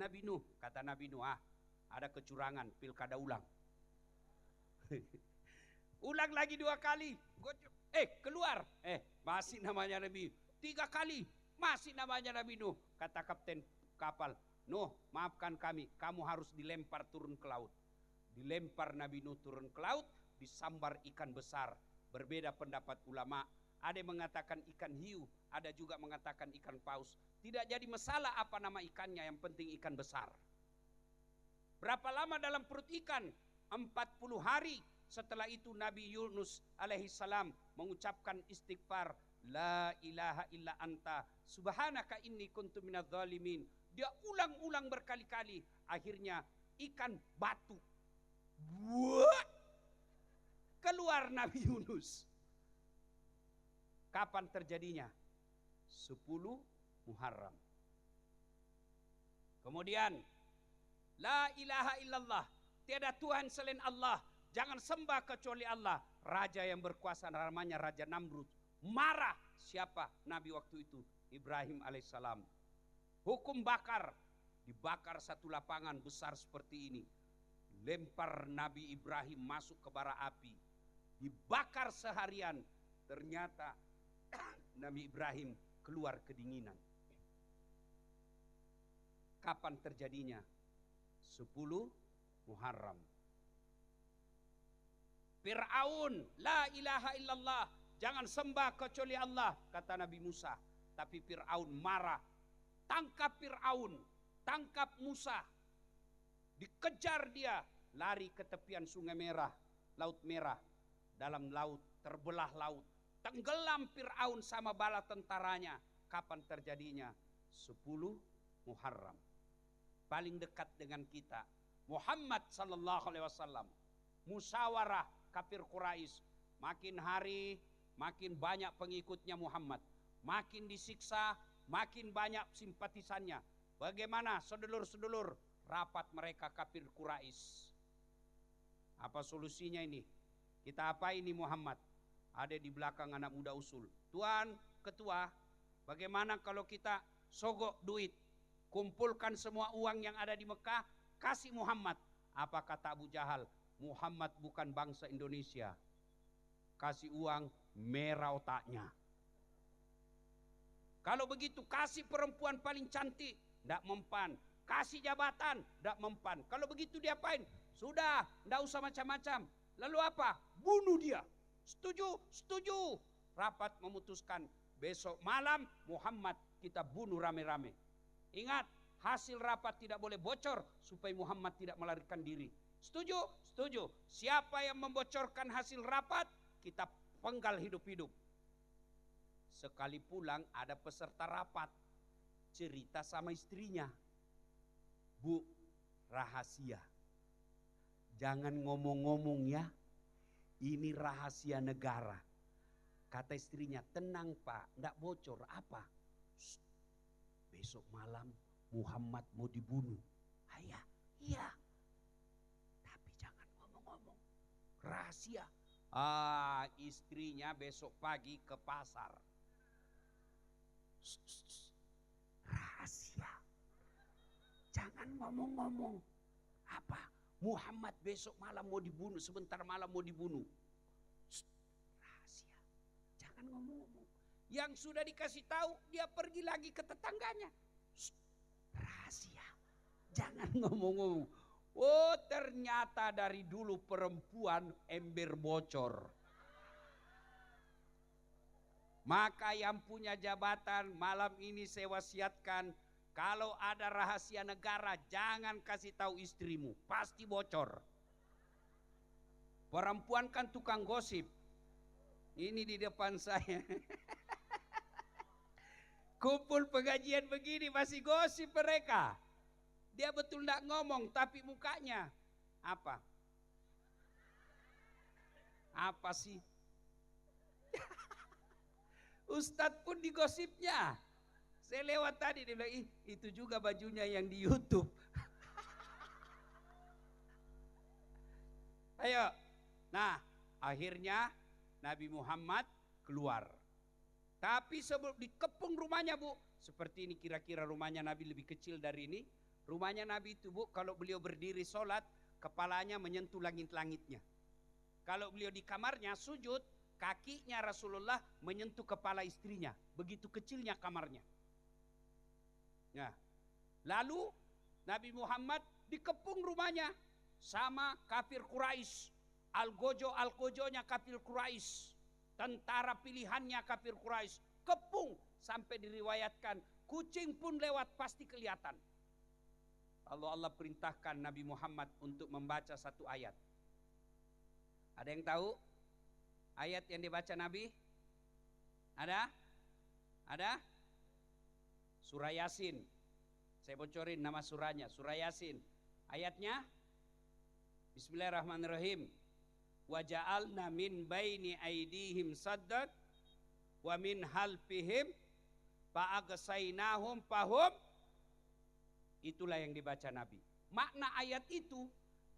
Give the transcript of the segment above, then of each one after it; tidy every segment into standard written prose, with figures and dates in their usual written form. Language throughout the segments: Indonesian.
Nabi Nuh, kata Nabi Nuh, ada kecurangan, pilkada ulang. Ulang lagi 2 kali. Keluar. Masih namanya Nabi. 3 kali. Masih namanya Nabi Nuh. Kata kapten kapal, Nuh, maafkan kami. Kamu harus dilempar turun ke laut. Dilempar Nabi Nuh turun ke laut. Disambar ikan besar. Berbeda pendapat ulama. Ada yang mengatakan ikan hiu. Ada juga mengatakan ikan paus. Tidak jadi masalah apa nama ikannya. Yang penting ikan besar. Berapa lama dalam perut ikan? 40 hari. Setelah itu Nabi Yunus alaihissalam mengucapkan istighfar. La ilaha illa anta subhanaka inni kuntu minadz zalimin. Dia ulang-ulang berkali-kali. Akhirnya ikan batu. Buat. Keluar Nabi Yunus. Kapan terjadinya? 10 Muharram. Kemudian la ilaha illallah, tiada Tuhan selain Allah, jangan sembah kecuali Allah. Raja yang berkuasa namanya Raja Namrud. Marah. Siapa? Nabi waktu itu Ibrahim alaihissalam. Hukum bakar. Dibakar satu lapangan besar seperti ini. Lempar Nabi Ibrahim masuk ke bara api. Dibakar seharian. Ternyata Nabi Ibrahim keluar kedinginan. Kapan terjadinya? 10 Muharram. Fir'aun, la ilaha illallah, jangan sembah kecuali Allah, kata Nabi Musa. Tapi Fir'aun marah. Tangkap Fir'aun, tangkap Musa. Dikejar dia, lari ke tepian Sungai Merah, Laut Merah. Dalam laut, terbelah laut. Tenggelam Fir'aun sama bala tentaranya. Kapan terjadinya? 10 Muharram. Paling dekat dengan kita Muhammad sallallahu alaihi wasallam. Musyawarah kafir Quraisy. Makin hari makin banyak pengikutnya Muhammad. Makin disiksa, makin banyak simpatisannya. Bagaimana sedulur-sedulur rapat mereka kafir Quraisy? Apa solusinya ini? Kita apa ini Muhammad? Ada di belakang anak muda usul. Tuan ketua, bagaimana kalau kita sogok duit? Kumpulkan semua uang yang ada di Mekah, kasih Muhammad. Apa kata Abu Jahal? Muhammad bukan bangsa Indonesia. Kasih uang, merah otaknya. Kalau begitu kasih perempuan paling cantik, tidak mempan. Kasih jabatan, tidak mempan. Kalau begitu diapain? Sudah, tidak usah macam-macam. Lalu apa? Bunuh dia. Setuju? Setuju. Rapat memutuskan besok malam Muhammad kita bunuh rame-rame. Ingat, hasil rapat tidak boleh bocor supaya Muhammad tidak melarikan diri. Setuju? Setuju. Siapa yang membocorkan hasil rapat, kita penggal hidup-hidup. Sekali pulang ada peserta rapat, cerita sama istrinya. Bu, rahasia. Jangan ngomong-ngomong ya. Ini rahasia negara. Kata istrinya, tenang Pak, enggak bocor. Apa? Besok malam Muhammad mau dibunuh. Ayah, iya. Tapi jangan ngomong-ngomong. Rahasia. Istrinya besok pagi ke pasar. Rahasia. Jangan ngomong-ngomong. Apa? Muhammad besok malam mau dibunuh. Sebentar malam mau dibunuh. Rahasia. Jangan ngomong-ngomong. Yang sudah dikasih tahu, dia pergi lagi ke tetangganya. Rahasia. Jangan ngomong-ngomong. Oh, ternyata dari dulu perempuan ember bocor. Maka yang punya jabatan malam ini saya wasiatkan, kalau ada rahasia negara jangan kasih tahu istrimu, pasti bocor. Perempuan kan tukang gosip. Ini di depan saya. Kumpul pengajian begini masih gosip mereka. Dia betul tidak ngomong tapi mukanya apa? Apa sih? Ustadz pun digosipnya. Saya lewat tadi dia bilang, itu juga bajunya yang di YouTube. Ayo. Nah, akhirnya Nabi Muhammad keluar. Tapi sebelum dikepung rumahnya Bu, seperti ini kira-kira rumahnya Nabi lebih kecil dari ini. Rumahnya Nabi itu, Bu, kalau beliau berdiri sholat, kepalanya menyentuh langit-langitnya. Kalau beliau di kamarnya sujud, kakinya Rasulullah menyentuh kepala istrinya. Begitu kecilnya kamarnya. Ya. Lalu Nabi Muhammad dikepung rumahnya sama kafir Quraisy. Algojo-algojonya kafir Quraisy. Tentara pilihannya kafir Quraisy. Kepung sampai diriwayatkan kucing pun lewat pasti kelihatan. Allah perintahkan Nabi Muhammad untuk membaca satu ayat. Ada yang tahu ayat yang dibaca Nabi? Ada? Ada? Surah Yasin. Saya bocorin nama surahnya, Surah Yasin. Ayatnya Bismillahirrahmanirrahim. Wa ja'alna min baini aydihim saddan wa min halfihim fa'agsaynahum fahum. Itulah yang dibaca Nabi. Makna ayat itu,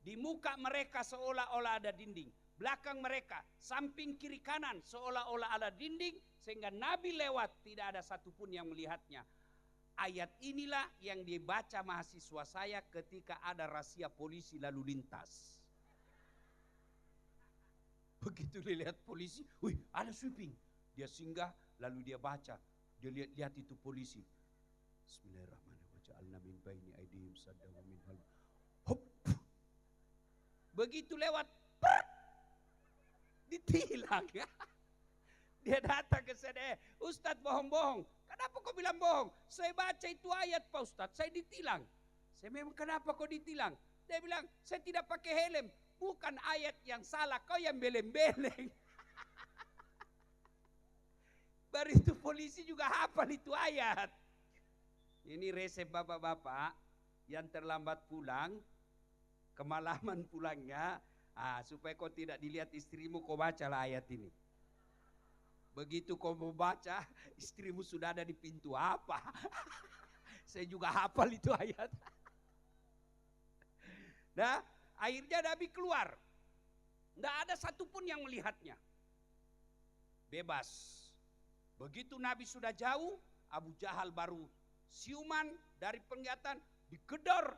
di muka mereka seolah-olah ada dinding, belakang mereka, samping kiri kanan seolah-olah ada dinding, sehingga Nabi lewat tidak ada satupun yang melihatnya. Ayat inilah yang dibaca mahasiswa saya ketika ada razia polisi lalu lintas. Begitu dilihat polisi, wih ada sweeping, dia singgah lalu dia baca, dia lihat itu polisi. Bismillahirrahmanirrahim. Min baini aydihim sadda wa min hal. Hop. Begitu lewat, ditilang. Dia datang ke saya, Ustadz bohong-bohong. Kenapa kau bilang bohong? Saya baca itu ayat Pak Ustadz, saya ditilang. Saya memang kenapa kau ditilang? Dia bilang, saya tidak pakai helm. Bukan ayat yang salah, kau yang beleng-beleng. Baru itu polisi juga hafal itu ayat. Ini resep bapak-bapak yang terlambat pulang, kemalaman pulangnya, supaya kau tidak dilihat istrimu, kau bacalah ayat ini. Begitu kau mau baca, istrimu sudah ada di pintu apa? Saya juga hafal itu ayat. Nah, akhirnya Nabi keluar. Tidak ada satupun yang melihatnya. Bebas. Begitu Nabi sudah jauh, Abu Jahal baru siuman dari penglihatan, digedor,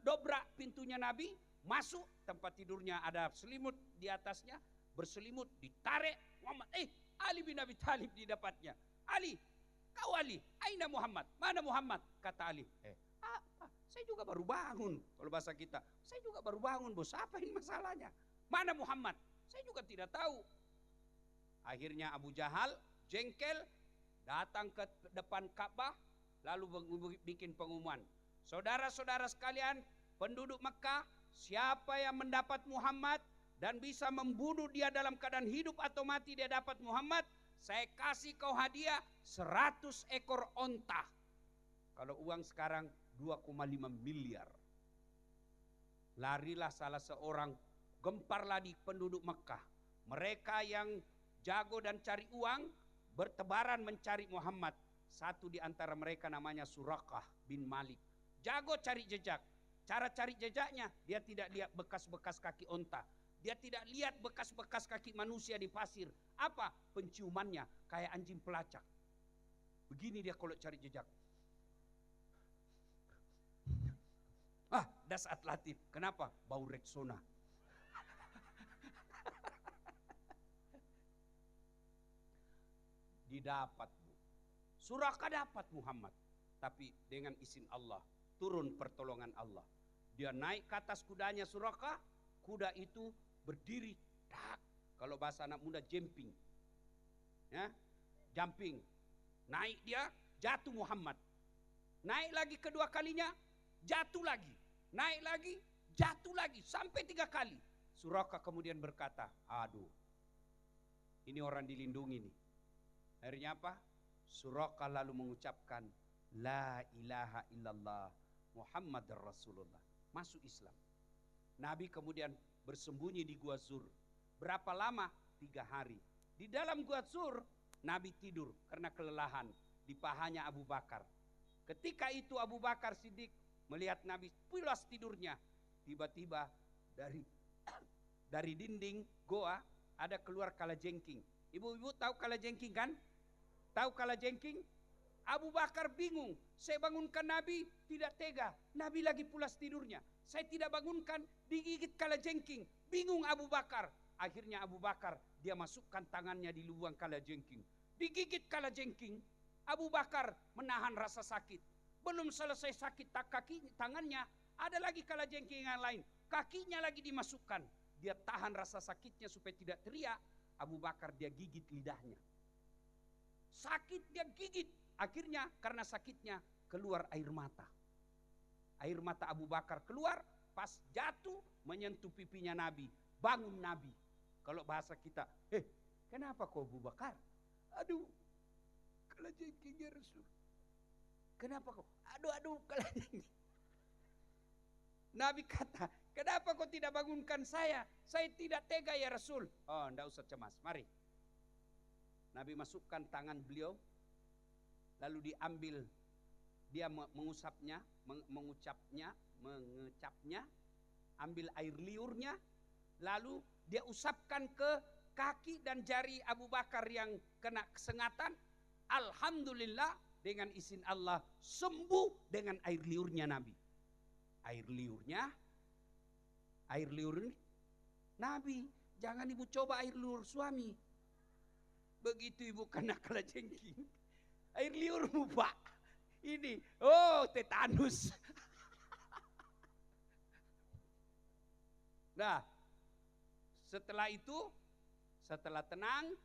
dobrak pintunya Nabi, masuk, tempat tidurnya ada selimut di atasnya, berselimut, ditarik Muhammad. Ali bin Abi Thalib didapatnya. Ali, kau Ali, aina Muhammad? Mana Muhammad? Kata Ali. Apa? Saya juga baru bangun. Kalau bahasa kita, saya juga baru bangun, bos. Apa ini masalahnya? Mana Muhammad? Saya juga tidak tahu. Akhirnya Abu Jahal jengkel, datang ke depan Ka'bah, lalu bikin pengumuman. Saudara-saudara sekalian, penduduk Mekah, siapa yang mendapat Muhammad dan bisa membunuh dia dalam keadaan hidup atau mati, dia dapat Muhammad, saya kasih kau hadiah 100 ekor onta. Kalau uang sekarang 2,5 miliar. Larilah salah seorang, gemparlah di penduduk Mekah. Mereka yang jago dan cari uang, bertebaran mencari Muhammad. Satu di antara mereka namanya Suraqah bin Malik. Jago cari jejak. Cara cari jejaknya, dia tidak lihat bekas-bekas kaki onta. Dia tidak lihat bekas-bekas kaki manusia di pasir. Apa? Penciumannya kayak anjing pelacak. Begini dia kalau cari jejak. Dasat Latif. Kenapa? Bau Rexona. Didapat. Suraqah dapat Muhammad, tapi dengan izin Allah, turun pertolongan Allah. Dia naik ke atas kudanya Suraqah, kuda itu berdiri, tak. Kalau bahasa anak muda jumping, ya, jumping. Naik dia, jatuh Muhammad. Naik lagi kedua kalinya, jatuh lagi. Naik lagi, jatuh lagi, sampai 3 kali. Suraqah kemudian berkata, aduh, ini orang dilindungi nih. Akhirnya apa? Suraqah lalu mengucapkan La ilaha illallah Muhammad Rasulullah. Masuk Islam. Nabi kemudian bersembunyi di Gua Zur. Berapa lama? 3 hari. Di dalam Gua Zur, Nabi tidur karena kelelahan. Di pahanya Abu Bakar. Ketika itu Abu Bakar Siddiq melihat Nabi pulas tidurnya. Tiba-tiba dari dinding goa ada keluar kalajengking. Ibu-ibu tahu kalajengking kan? Tahu kalajengking? Abu Bakar bingung. Saya bangunkan Nabi, tidak tega. Nabi lagi pulas tidurnya. Saya tidak bangunkan, digigit kalajengking. Bingung Abu Bakar. Akhirnya Abu Bakar, dia masukkan tangannya di lubang kalajengking. Digigit kalajengking, Abu Bakar menahan rasa sakit. Belum selesai sakit tangannya, ada lagi kalajengking yang lain. Kakinya lagi dimasukkan. Dia tahan rasa sakitnya supaya tidak teriak. Abu Bakar dia gigit lidahnya. Sakit dia gigit. Akhirnya karena sakitnya keluar air mata. Air mata Abu Bakar keluar pas jatuh menyentuh pipinya Nabi. Bangun Nabi. Kalau bahasa kita, kenapa kau Abu Bakar? Aduh, kalajengking ya Rasul. Kenapa kau? Aduh, kalajengking. Nabi kata, kenapa kau tidak bangunkan saya? Saya tidak tega ya Rasul. Oh, enggak usah cemas, mari. Nabi masukkan tangan beliau, lalu diambil, dia mengusapnya, mengecapnya, ambil air liurnya, lalu dia usapkan ke kaki dan jari Abu Bakar yang kena kesengatan. Alhamdulillah dengan izin Allah sembuh dengan air liurnya Nabi. Air liur Nabi, jangan ibu coba air liur suami. Begitu ibu kena kalajengking, air liurmu Pak, ini, tetanus. Nah, setelah itu, setelah tenang,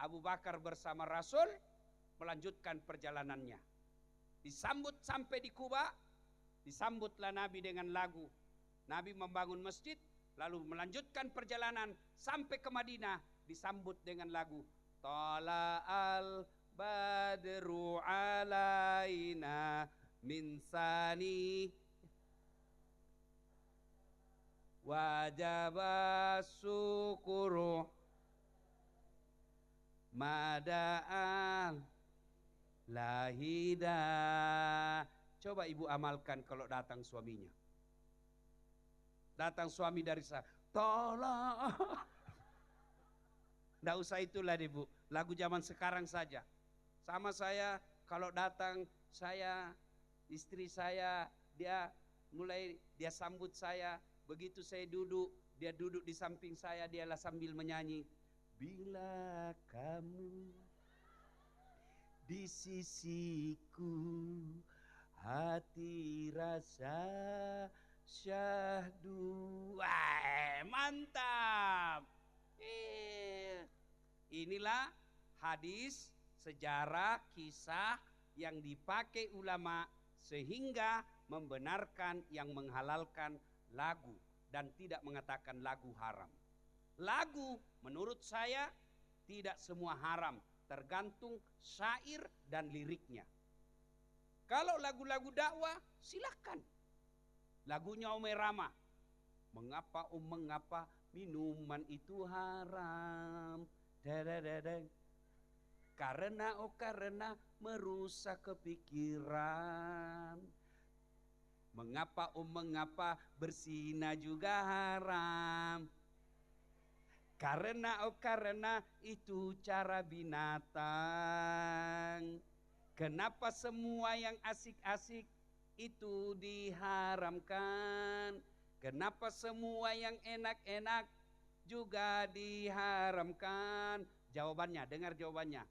Abu Bakar bersama Rasul melanjutkan perjalanannya. Disambut sampai di Kuba, disambutlah Nabi dengan lagu. Nabi membangun masjid, lalu melanjutkan perjalanan sampai ke Madinah, disambut dengan lagu. Tala'al badru alaina min sani wajaba syukuru mada'an lahida. Coba ibu amalkan kalau datang suaminya. Datang suami dari sana, tolong. Nggak usah itulah ibu, lagu zaman sekarang saja. Sama saya kalau datang, istri saya, dia sambut saya. Begitu saya duduk, dia duduk di samping saya, dialah sambil menyanyi. Bila kamu di sisiku, hati rasa syahdu. Mantap. Inilah hadis, sejarah, kisah yang dipakai ulama sehingga membenarkan yang menghalalkan lagu dan tidak mengatakan lagu haram. Lagu menurut saya tidak semua haram, tergantung syair dan liriknya. Kalau lagu-lagu dakwah silakan. Lagunya Omai Rama, mengapa minuman itu haram? Karena merusak kepikiran. Mengapa berzina juga haram? Karena itu cara binatang. Kenapa semua yang asik-asik itu diharamkan? Kenapa semua yang enak-enak juga diharamkan? Jawabannya, dengar jawabannya.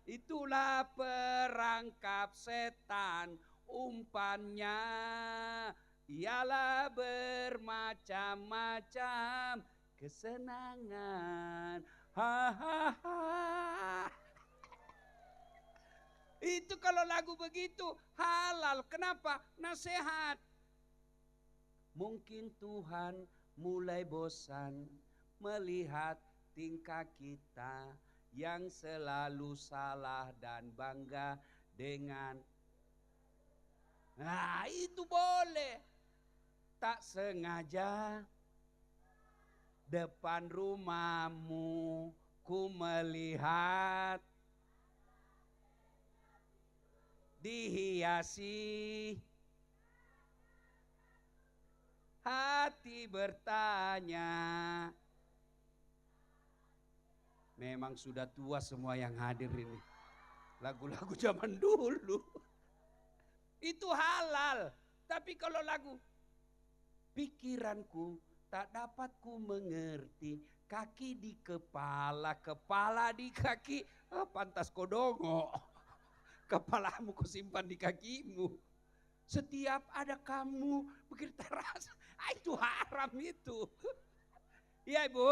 Itulah perangkap setan, umpannya ialah bermacam-macam kesenangan. Itu kalau lagu begitu halal. Kenapa? Nasihat. Mungkin Tuhan mulai bosan melihat tingkah kita yang selalu salah dan bangga dengan. Nah, itu boleh. Tak sengaja depan rumahmu ku melihat dihiasi, hati bertanya, Memang sudah tua semua yang hadir ini. Lagu-lagu zaman dulu. Itu halal. Tapi kalau lagu, pikiranku tak dapat ku mengerti, kaki di kepala, kepala di kaki, pantas kodongo. Kepalamu kau simpan di kakimu. Setiap ada kamu, begitu terasa. Itu haram itu. Iya Ibu.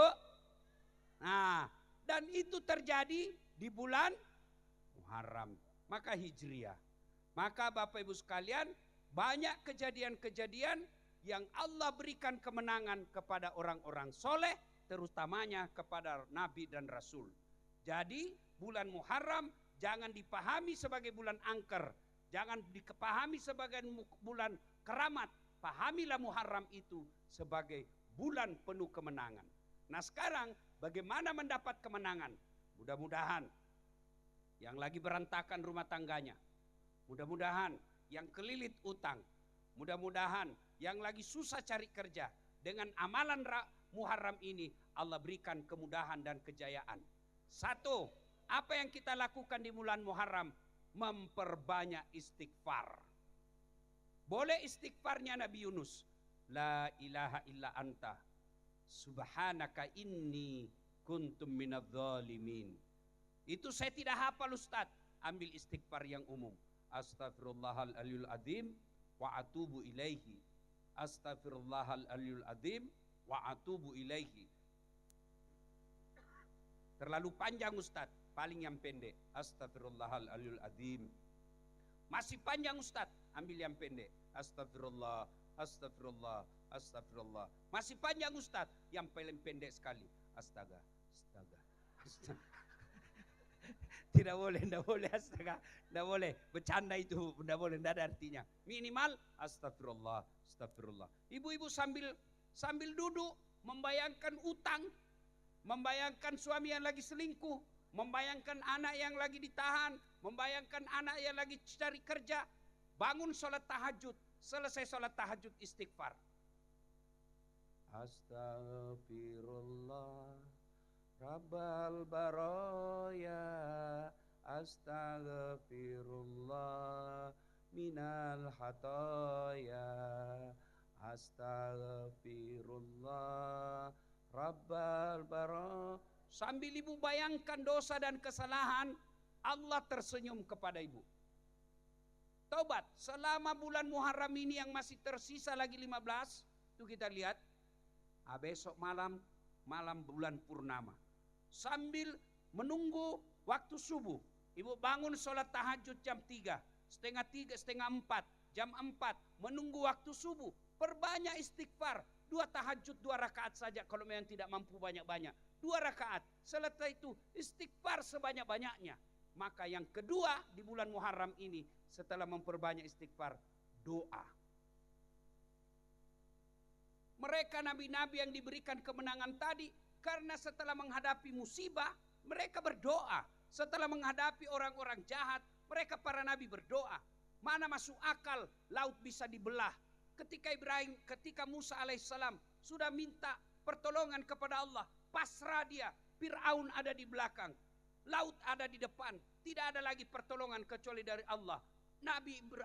Nah, dan itu terjadi di bulan Muharram. Maka Hijriah. Maka Bapak Ibu sekalian, banyak kejadian-kejadian yang Allah berikan kemenangan kepada orang-orang soleh, terutamanya kepada Nabi dan Rasul. Jadi bulan Muharram jangan dipahami sebagai bulan angker. Jangan dipahami sebagai bulan keramat. Pahamilah Muharram itu sebagai bulan penuh kemenangan. Nah sekarang bagaimana mendapat kemenangan? Mudah-mudahan yang lagi berantakan rumah tangganya, mudah-mudahan yang kelilit utang, mudah-mudahan yang lagi susah cari kerja, dengan amalan Muharram ini Allah berikan kemudahan dan kejayaan. Satu, apa yang kita lakukan di bulan Muharram? Memperbanyak istighfar. Boleh istighfarnya Nabi Yunus, la ilaha illa anta subhanaka inni kuntum minadh-dhalimin. Itu saya tidak hafal Ustaz. Ambil istighfar yang umum. Astaghfirullahal aliyul azim wa atubu ilaihi. Astaghfirullahal aliyul azim wa atubu ilaihi. Terlalu panjang Ustaz. Paling yang pendek. Astaghfirullahal aliyul azim. Masih panjang Ustaz. Ambil yang pendek. Astagfirullah, astagfirullah, astagfirullah. Masih panjang Ustaz. Yang paling pendek sekali. Astaga, astaga, astaga. Tidak boleh, tidak boleh astaga. Tidak boleh. Bercanda itu. Tidak boleh, tidak ada artinya. Minimal astagfirullah, astagfirullah. Ibu-ibu sambil duduk. Membayangkan utang. Membayangkan suami yang lagi selingkuh. Membayangkan anak yang lagi ditahan. Membayangkan anak yang lagi cari kerja. Bangun sholat tahajud. Selesai sholat tahajud istighfar. Astagfirullah Rabbal baraya. Astagfirullah minal hataya. Astagfirullah Rabbal baraya. Sambil ibu bayangkan dosa dan kesalahan, Allah tersenyum kepada ibu. Taubat, selama bulan Muharram ini yang masih tersisa lagi 15, itu kita lihat, besok malam bulan purnama. Sambil menunggu waktu subuh, ibu bangun sholat tahajud jam 3, setengah 3, setengah 4, jam 4, menunggu waktu subuh, perbanyak istighfar. 2 tahajud 2 rakaat saja kalau memang tidak mampu banyak-banyak. 2 rakaat, setelah itu istighfar sebanyak-banyaknya. Maka yang kedua di bulan Muharram ini, setelah memperbanyak istighfar, doa. Mereka nabi-nabi yang diberikan kemenangan tadi, karena setelah menghadapi musibah, mereka berdoa. Setelah menghadapi orang-orang jahat, mereka para nabi berdoa. Mana masuk akal laut bisa dibelah. Ketika Musa alaihissalam sudah minta pertolongan kepada Allah, pasrah dia, Fir'aun ada di belakang, laut ada di depan, tidak ada lagi pertolongan kecuali dari Allah.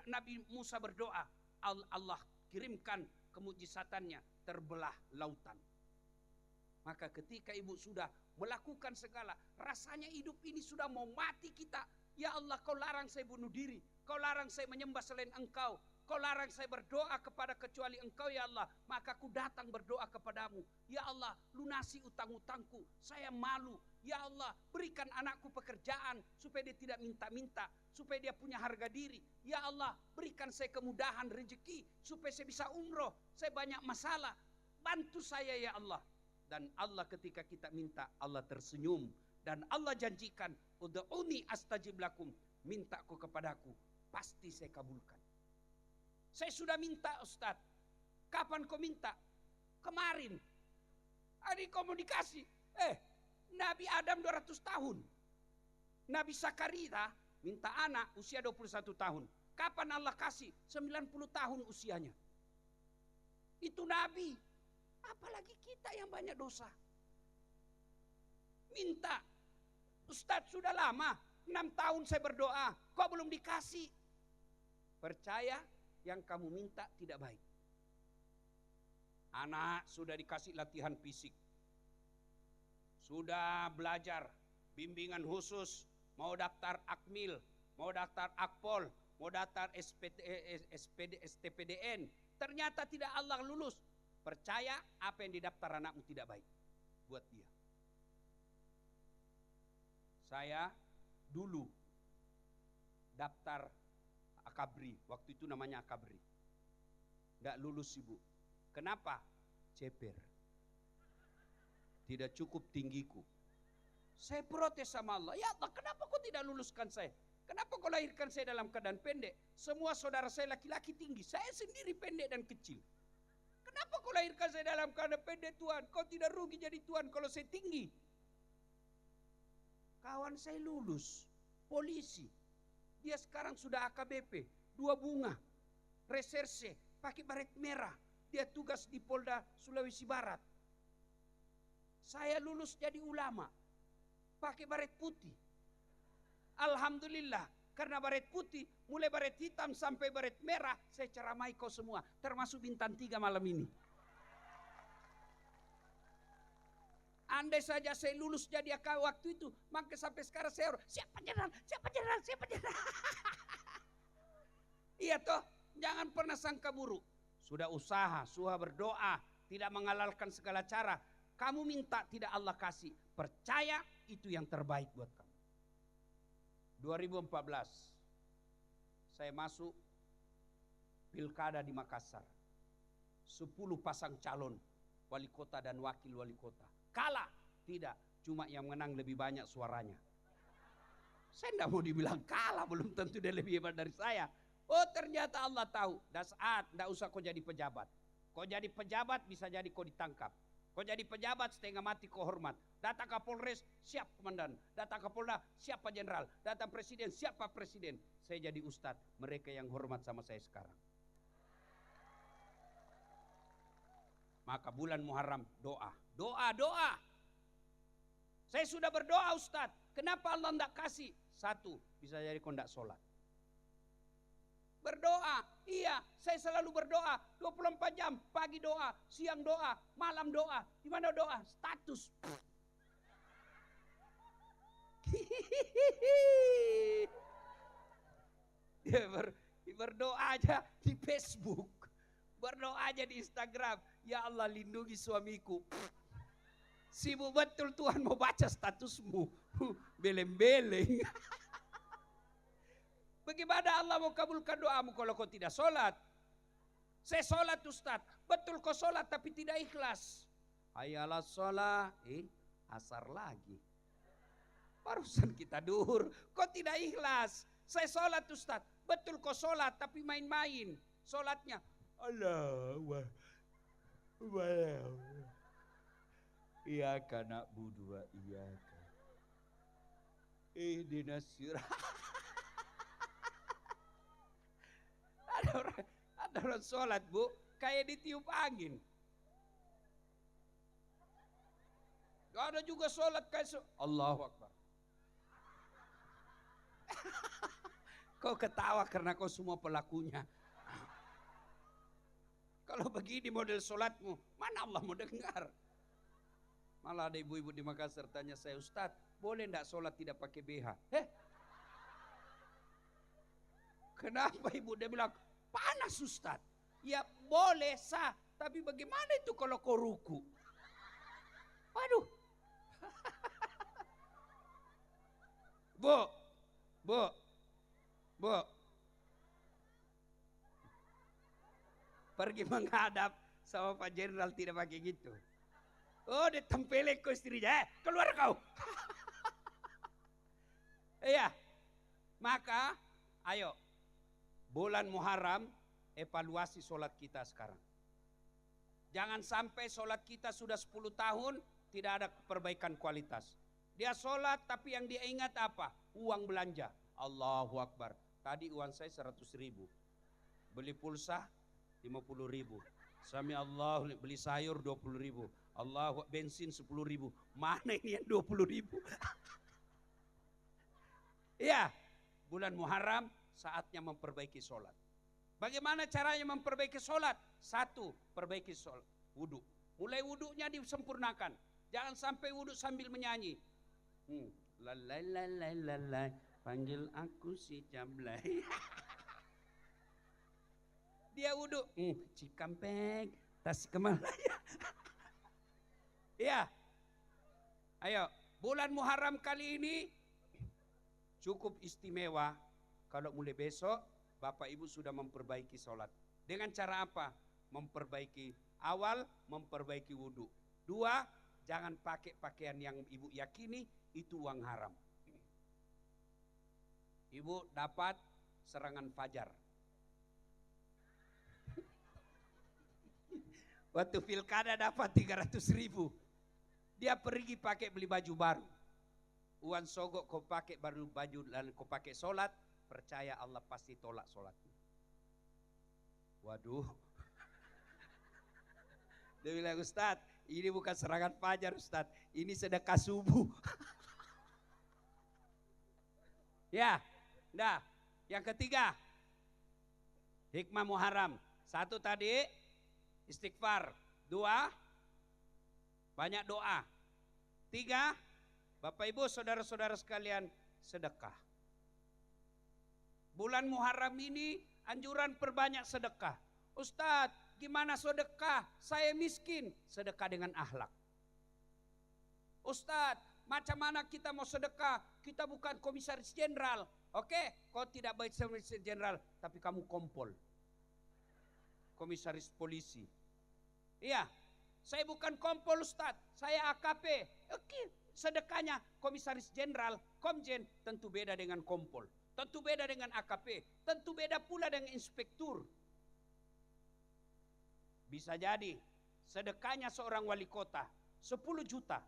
Nabi Musa berdoa, Allah kirimkan kemujizatannya, terbelah lautan. Maka ketika ibu sudah melakukan segala, rasanya hidup ini sudah mau mati kita. Ya Allah, kau larang saya bunuh diri, kau larang saya menyembah selain engkau, kau larang saya berdoa kepada kecuali engkau ya Allah. Maka aku datang berdoa kepadamu. Ya Allah, lunasi utang-utangku, saya malu. Ya Allah, berikan anakku pekerjaan supaya dia tidak minta-minta, supaya dia punya harga diri. Ya Allah, berikan saya kemudahan rezeki supaya saya bisa umroh. Saya banyak masalah, bantu saya ya Allah. Dan Allah ketika kita minta, Allah tersenyum. Dan Allah janjikan, ud'uni astajib lakum, mintaku kepadaku, pasti saya kabulkan. Saya sudah minta Ustaz. Kapan kau minta? Kemarin. Ada komunikasi. Nabi Adam 200 tahun. Nabi Zakaria minta anak usia 21 tahun. Kapan Allah kasih? 90 tahun usianya. Itu Nabi. Apalagi kita yang banyak dosa. Minta. Ustadz sudah lama, 6 tahun saya berdoa, kok belum dikasih? Percaya yang kamu minta tidak baik. Anak sudah dikasih latihan fisik, sudah belajar, bimbingan khusus, mau daftar Akmil, mau daftar Akpol, mau daftar STPDN, ternyata tidak Allah lulus. Percaya apa yang didaftar anakmu tidak baik buat dia. Saya dulu daftar Akabri, waktu itu namanya Akabri. Nggak lulus ibu. Kenapa? Ceper. Tidak cukup tinggiku. Saya protes sama Allah. Ya Allah, kenapa kau tidak luluskan saya? Kenapa kau lahirkan saya dalam keadaan pendek? Semua saudara saya laki-laki tinggi. Saya sendiri pendek dan kecil. Kenapa kau lahirkan saya dalam keadaan pendek Tuhan? Kau tidak rugi jadi Tuhan kalau saya tinggi. Kawan saya lulus. Polisi. Dia sekarang sudah AKBP. 2 bunga. Reserse. Pakai baret merah. Dia tugas di Polda Sulawesi Barat. Saya lulus jadi ulama. Pakai baret putih. Alhamdulillah. Karena baret putih, mulai baret hitam sampai baret merah, saya ceramai kau semua. Termasuk bintang 3 malam ini. Andai saja saya lulus jadi AK waktu itu, maka sampai sekarang saya siapa jenderal, siapa jenderal, siapa jenderal. Iya toh, jangan pernah sangka buruk. Sudah usaha, sudah berdoa, tidak menghalalkan segala cara. Kamu minta tidak Allah kasih, percaya itu yang terbaik buat kamu. 2014 saya masuk pilkada di Makassar. 10 pasang calon wali kota dan wakil wali kota. Kalah? Tidak, cuma yang menang lebih banyak suaranya. Saya tidak mau dibilang kalah, belum tentu dia lebih hebat dari saya. Oh ternyata Allah tahu, dasar tidak usah kau jadi pejabat. Kau jadi pejabat bisa jadi kau ditangkap. Kau jadi pejabat setengah mati kau hormat. Datang Kapolres, siap komandan. Datang Kapolda, siapa jenderal. Datang presiden, siapa presiden. Saya jadi ustadz, mereka yang hormat sama saya sekarang. Maka bulan Muharram doa. Doa, doa. Saya sudah berdoa ustadz. Kenapa Allah tidak kasih? 1, bisa jadi kau tidak sholat. Berdoa, iya, saya selalu berdoa 24 jam, pagi doa, siang doa, malam doa. Di mana doa? Status. Dia berdoa aja di Facebook, berdoa aja di Instagram. Ya Allah lindungi suamiku. Sibuk betul Tuhan mau baca statusmu, beleng-beleng. Bagaimana Allah mau kabulkan doamu kalau kau tidak sholat? Saya sholat Ustaz. Betul kau sholat tapi tidak ikhlas. Hayalah sholat. Asar lagi. Barusan kita duhur. Kau tidak ikhlas. Saya sholat Ustaz. Betul kau sholat tapi main-main. Sholatnya. Allah. Iyaka na'budu wa iyaka. Ihdinas sirata. Ada orang sholat bu, kayak ditiup angin. Gak ada juga sholat kayak Allahu Akbar. Kau ketawa karena kau semua pelakunya. Kalau begini model sholatmu, mana Allah mau dengar? Malah ada ibu-ibu di Makassar tanya saya, Ustadz, boleh enggak sholat tidak pakai BH? Kenapa ibu? Dia bilang, panas Ustadz. Ya boleh sah, tapi bagaimana itu kalau kau ruku? Waduh. Bu. Pergi menghadap sama Pak Jenderal tidak pakai gitu. Oh, ditempelin ke istrinya, keluar kau. Iya. Maka, ayo. Bulan Muharram, evaluasi sholat kita sekarang. Jangan sampai sholat kita sudah 10 tahun, tidak ada perbaikan kualitas. Dia sholat, tapi yang dia ingat apa? Uang belanja. Allahu Akbar. Tadi uang saya 100.000. Beli pulsa 50.000. Sami Allah, beli sayur 20.000. Allah, bensin 10.000. Mana ini yang 20.000? Iya, bulan Muharram saatnya memperbaiki sholat. Bagaimana caranya memperbaiki sholat? Satu, perbaiki sholat, wudhu. Mulai wudhunya disempurnakan. Jangan sampai wudhu sambil menyanyi. Lalai, panggil aku si Jablay. Dia wudhu, Cikampek, Tasikmalaya. Iya. Ayo, bulan Muharram kali ini cukup istimewa. Kalau mulai besok Bapak Ibu sudah memperbaiki sholat. Dengan cara apa? Memperbaiki awal, memperbaiki wudhu. Dua, jangan pakai pakaian yang Ibu yakini itu uang haram. Ibu dapat serangan fajar. Waktu pilkada dapat 300.000. Dia pergi pakai beli baju baru. Uang sogok kau pakai baru baju lalu kau pakai sholat. Percaya Allah pasti tolak sholatnya. Waduh. Dia bilang, Ustadz, ini bukan serangan fajar Ustadz, ini sedekah subuh. Ya, dah. Yang ketiga, hikmah Muharram. Satu tadi, istighfar. Dua, banyak doa. Tiga, Bapak Ibu saudara-saudara sekalian, sedekah. Bulan Muharram ini anjuran perbanyak sedekah. Ustadz, gimana sedekah? Saya miskin. Sedekah dengan akhlak. Ustadz, macam mana kita mau sedekah? Kita bukan komisaris jenderal. Oke, kau tidak baik komisaris jenderal, tapi kamu kompol. Komisaris polisi. Iya, saya bukan kompol Ustadz, saya AKP. Oke, sedekahnya komisaris jenderal, komjen, tentu beda dengan kompol. Tentu beda dengan AKP, tentu beda pula dengan inspektur. Bisa jadi sedekahnya seorang wali kota 10 juta,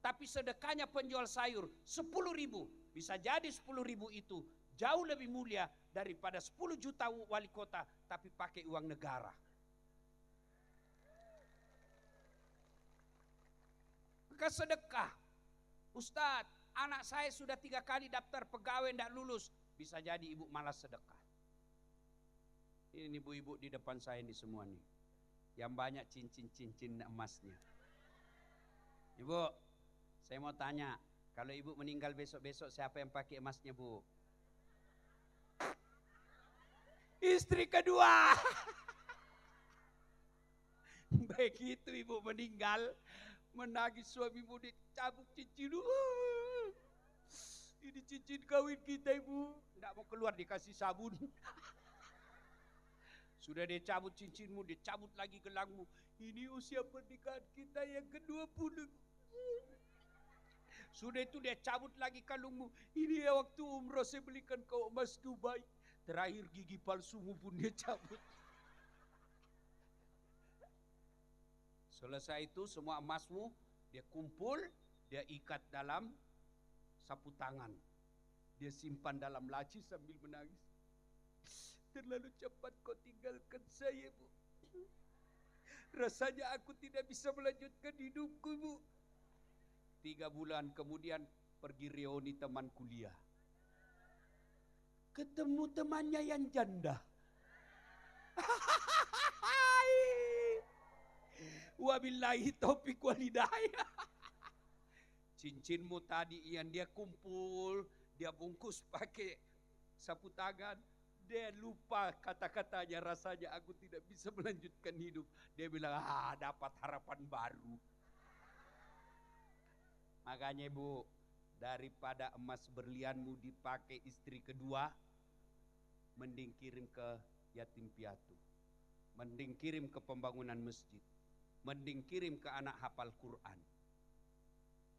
tapi sedekahnya penjual sayur 10.000. Bisa jadi 10.000 itu jauh lebih mulia daripada 10 juta wali kota tapi pakai uang negara. Maka sedekah. Ustadz, anak saya sudah 3 kali daftar pegawai tidak lulus. Bisa jadi ibu malas sedekah. Ini ibu-ibu di depan saya ini semua nih, yang banyak cincin-cincin emasnya. Ibu, saya mau tanya, kalau ibu meninggal besok-besok siapa yang pakai emasnya, Bu? Istri kedua. Begitu ibu meninggal, menagih suami ibu, dicabut cincin. Ini cincin kawin kita, Ibu. Tidak mau keluar, dikasih sabun. Sudah dicabut cincinmu, dicabut lagi gelangmu. Ini usia pernikahan kita yang ke-20. Sudah itu dia cabut lagi kalungmu. Ini ya waktu umroh saya belikan kau emas Dubai. Terakhir gigi palsumu pun dia cabut. Selesai itu semua emasmu dia kumpul, dia ikat dalam sapu tangan. Dia simpan dalam laci sambil menangis. Terlalu cepat kau tinggalkan saya, Bu. Rasanya aku tidak bisa melanjutkan hidupku, Bu. 3 bulan kemudian pergi reuni teman kuliah. Ketemu temannya yang janda. Wabillahi taufiq walhidayah. Cincinmu tadi yang dia kumpul, dia bungkus pakai sapu tangan, dia lupa kata-katanya, rasanya aku tidak bisa melanjutkan hidup. Dia bilang, dapat harapan baru. Makanya Bu, daripada emas berlianmu dipakai istri kedua, mending kirim ke yatim piatu, mending kirim ke pembangunan masjid, mending kirim ke anak hafal Quran.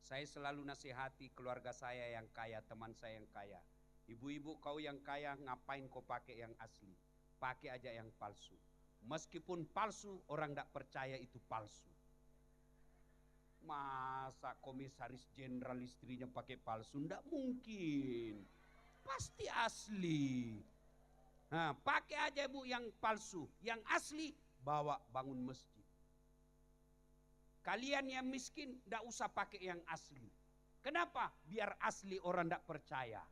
Saya selalu nasihati keluarga saya yang kaya, teman saya yang kaya. Ibu-ibu kau yang kaya, ngapain kau pakai yang asli? Pakai aja yang palsu. Meskipun palsu, orang tidak percaya itu palsu. Masa komisaris jenderal istrinya pakai palsu? Tidak mungkin. Pasti asli. Nah, pakai aja Bu yang palsu. Yang asli, bawa bangun masjid. Kalian yang miskin tidak usah pakai yang asli. Kenapa? Biar asli orang tidak percaya.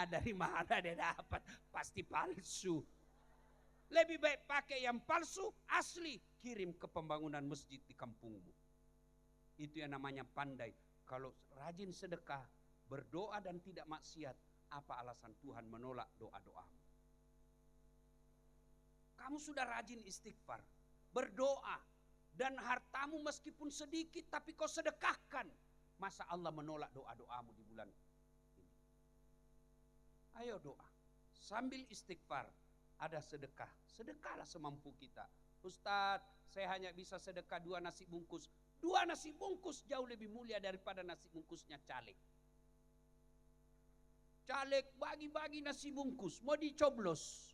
Dari mana dia dapat? Pasti palsu. Lebih baik pakai yang palsu, asli, kirim ke pembangunan masjid di kampungmu. Itu yang namanya pandai. Kalau rajin sedekah, berdoa dan tidak maksiat, apa alasan Tuhan menolak doa-doamu? Kamu sudah rajin istighfar, berdoa, dan hartamu meskipun sedikit tapi kau sedekahkan. Masa Allah menolak doa-doamu di bulan ini? Ayo doa, sambil istighfar, ada sedekah. Sedekahlah semampu kita. Ustadz, saya hanya bisa sedekah 2 nasi bungkus. 2 nasi bungkus jauh lebih mulia daripada nasi bungkusnya caleg. Caleg bagi-bagi nasi bungkus, mau dicoblos.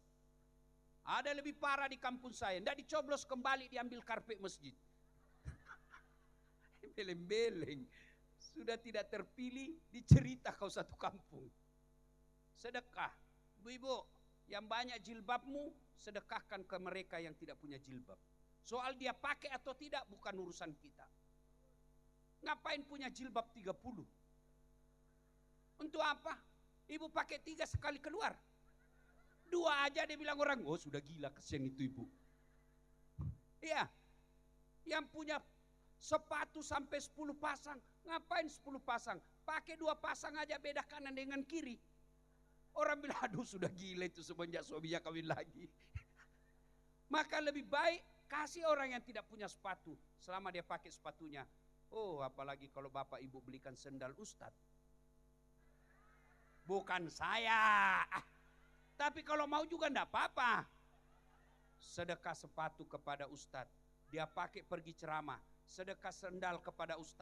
Ada lebih parah di kampung saya, tidak dicoblos kembali diambil karpet masjid. Beleng-beleng, sudah tidak terpilih, dicerita kau satu kampung. Sedekah, ibu-ibu yang banyak jilbabmu, sedekahkan ke mereka yang tidak punya jilbab. Soal dia pakai atau tidak bukan urusan kita. Ngapain punya jilbab 30? Untuk apa? Ibu pakai 3 sekali keluar. 2 aja dia bilang orang, oh sudah gila kesian itu ibu. Iya, yang punya sepatu sampai 10 pasang, ngapain 10 pasang? Pakai 2 pasang aja, beda kanan dengan kiri. Orang bilang, aduh sudah gila itu semenjak suaminya kawin lagi. Maka lebih baik kasih orang yang tidak punya sepatu, selama dia pakai sepatunya. Oh, apalagi kalau bapak ibu belikan sendal ustadz. Bukan saya. Tapi kalau mau juga enggak apa-apa. Sedekah sepatu kepada ustadz. Dia pakai pergi ceramah. Sedekah sendal kepada ustadz.